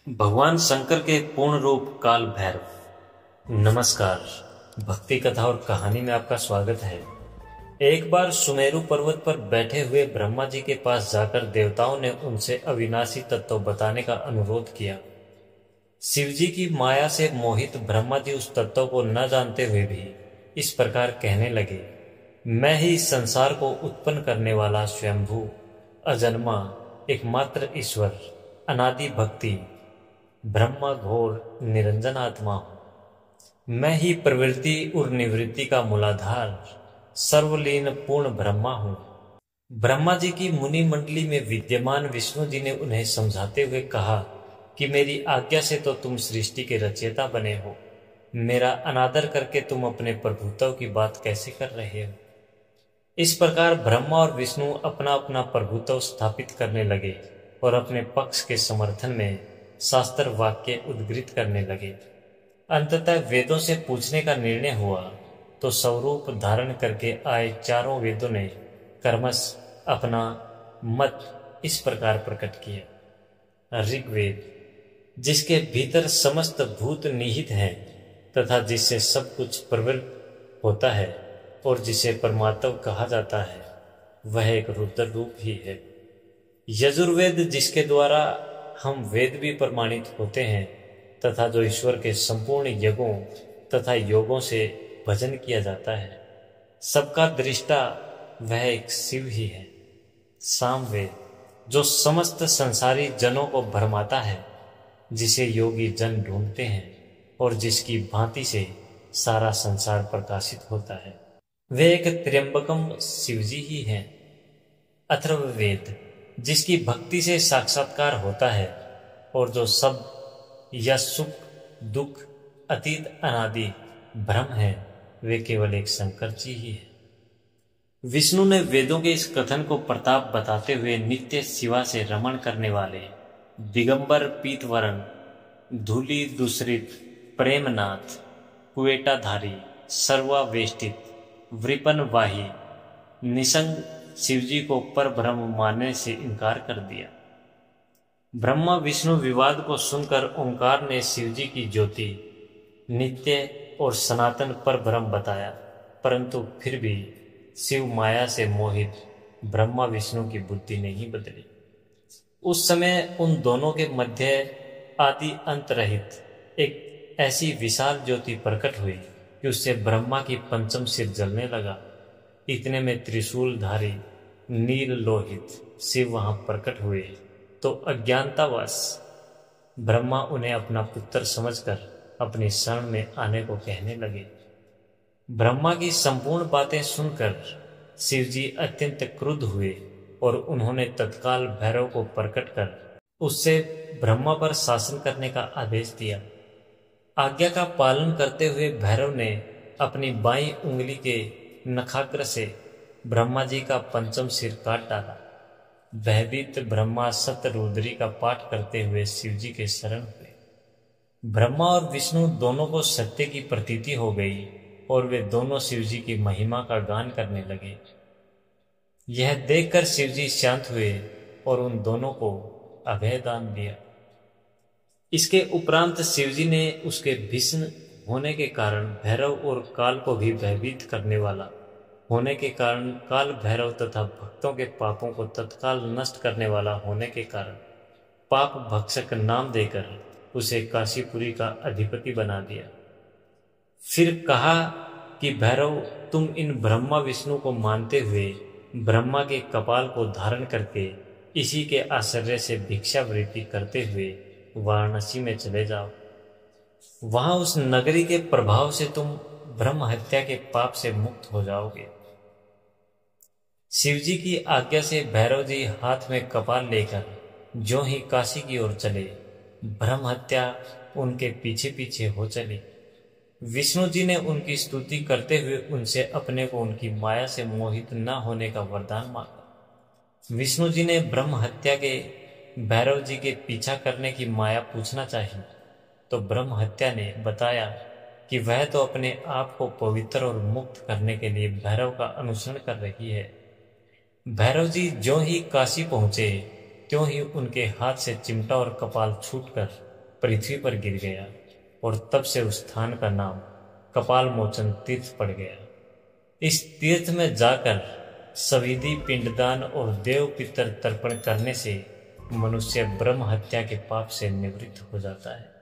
भगवान शंकर के पूर्ण रूप काल भैरव। नमस्कार। भक्ति कथा और कहानी में आपका स्वागत है। एक बार सुमेरु पर्वत पर बैठे हुए ब्रह्मा जी के पास जाकर देवताओं ने उनसे अविनाशी तत्व बताने का अनुरोध किया। शिव जी की माया से मोहित ब्रह्मा जी उस तत्व को न जानते हुए भी इस प्रकार कहने लगे, मैं ही संसार को उत्पन्न करने वाला स्वयंभू अजन्मा एकमात्र ईश्वर अनादि भक्ति ब्रह्मा घोर निरंजन आत्मा हूं। मैं ही प्रवृत्ति और निवृत्ति का मूलाधार सर्वलीन पूर्ण ब्रह्मा हूं। ब्रह्मा जी की मुनि मंडली में विद्यमान विष्णु जी ने उन्हें समझाते हुए कहा कि मेरी आज्ञा से तो तुम सृष्टि के रचयिता बने हो, मेरा अनादर करके तुम अपने प्रभुत्व की बात कैसे कर रहे हो। इस प्रकार ब्रह्मा और विष्णु अपना अपना प्रभुत्व स्थापित करने लगे और अपने पक्ष के समर्थन में शास्त्र वाक्य उद्गृत करने लगे। अंततः वेदों से पूछने का निर्णय हुआ तो स्वरूप धारण करके आए चारों वेदों ने कर्मश अपना मत इस प्रकार प्रकट किया। ऋग्वेद, जिसके भीतर समस्त भूत निहित हैं तथा जिससे सब कुछ प्रवृत्त होता है और जिसे परमात्मा कहा जाता है, वह एक रुद्र रूप ही है। यजुर्वेद, जिसके द्वारा हम वेद भी प्रमाणित होते हैं तथा जो ईश्वर के संपूर्ण यज्ञों तथा योगों से भजन किया जाता है, सबका दृष्टा वह एक शिव ही है। सामवेद, जो समस्त संसारी जनों को भरमाता है, जिसे योगी जन ढूंढते हैं और जिसकी भांति से सारा संसार प्रकाशित होता है, वे एक त्र्यंबकम शिवजी ही हैं। अथर्ववेद, जिसकी भक्ति से साक्षात्कार होता है और जो सब या सुख दुख अतीत अनादि ब्रह्म है, वे केवल एक शंकर जी ही है। विष्णु ने वेदों के इस कथन को प्रताप बताते हुए नित्य शिवा से रमण करने वाले दिगंबर पीतवरण धूली दूसरित प्रेमनाथ कुएटाधारी सर्वावेष्टित वृपन वाही निसंग शिवजी को पर ब्रह्म मानने से इनकार कर दिया। ब्रह्मा विष्णु विवाद को सुनकर ओंकार ने शिवजी की ज्योति नित्य और सनातन पर ब्रह्म बताया, परंतु फिर भी शिव माया से मोहित ब्रह्मा विष्णु की बुद्धि नहीं बदली। उस समय उन दोनों के मध्य आदि अंत रहित एक ऐसी विशाल ज्योति प्रकट हुई कि उससे ब्रह्मा की पंचम सिर जलने लगा। इतने में त्रिशूलधारी नील लोहित शिव वहां प्रकट हुए तो अज्ञानतावश ब्रह्मा उन्हें अपना पुत्र समझकर अपनी शरण में आने को कहने लगे। ब्रह्मा की संपूर्ण बातें सुनकर शिवजी अत्यंत क्रुद्ध हुए और उन्होंने तत्काल भैरव को प्रकट कर उससे ब्रह्मा पर शासन करने का आदेश दिया। आज्ञा का पालन करते हुए भैरव ने अपनी बाईं उंगली के नखाग्र से ब्रह्मा जी का पंचम सिर काट डाला। भयभीत ब्रह्मा सतरुद्री का पाठ करते हुए शिवजी के शरण हुए। ब्रह्मा और विष्णु दोनों को सत्य की प्रतीति हो गई और वे दोनों शिवजी की महिमा का गान करने लगे। यह देखकर शिवजी शांत हुए और उन दोनों को अभय दान दिया। इसके उपरांत शिवजी ने उसके भीष्म होने के कारण भैरव और काल को भी भयभीत करने वाला होने के कारण काल भैरव तथा भक्तों के पापों को तत्काल नष्ट करने वाला होने के कारण पाप भक्षक नाम देकर उसे काशीपुरी का अधिपति बना दिया। फिर कहा कि भैरव, तुम इन ब्रह्मा विष्णु को मानते हुए ब्रह्मा के कपाल को धारण करके इसी के आश्रय से भिक्षावृत्ति करते हुए वाराणसी में चले जाओ। वहां उस नगरी के प्रभाव से तुम ब्रह्म हत्या के पाप से मुक्त हो जाओगे। शिवजी की आज्ञा से भैरव जी हाथ में कपाल लेकर जो ही काशी की ओर चले, ब्रह्म हत्या उनके पीछे पीछे हो चली। विष्णु जी ने उनकी स्तुति करते हुए उनसे अपने को उनकी माया से मोहित न होने का वरदान मांगा। विष्णु जी ने ब्रह्म हत्या के भैरव जी के पीछा करने की माया पूछना चाहिए तो ब्रह्म हत्या ने बताया कि वह तो अपने आप को पवित्र और मुक्त करने के लिए भैरव का अनुसरण कर रही है। भैरव जी ज्यों ही काशी पहुंचे त्यों ही उनके हाथ से चिमटा और कपाल छूटकर पृथ्वी पर गिर गया और तब से उस स्थान का नाम कपाल मोचन तीर्थ पड़ गया। इस तीर्थ में जाकर सविधि पिंडदान और देव पितर तर्पण करने से मनुष्य ब्रह्म हत्या के पाप से निवृत्त हो जाता है।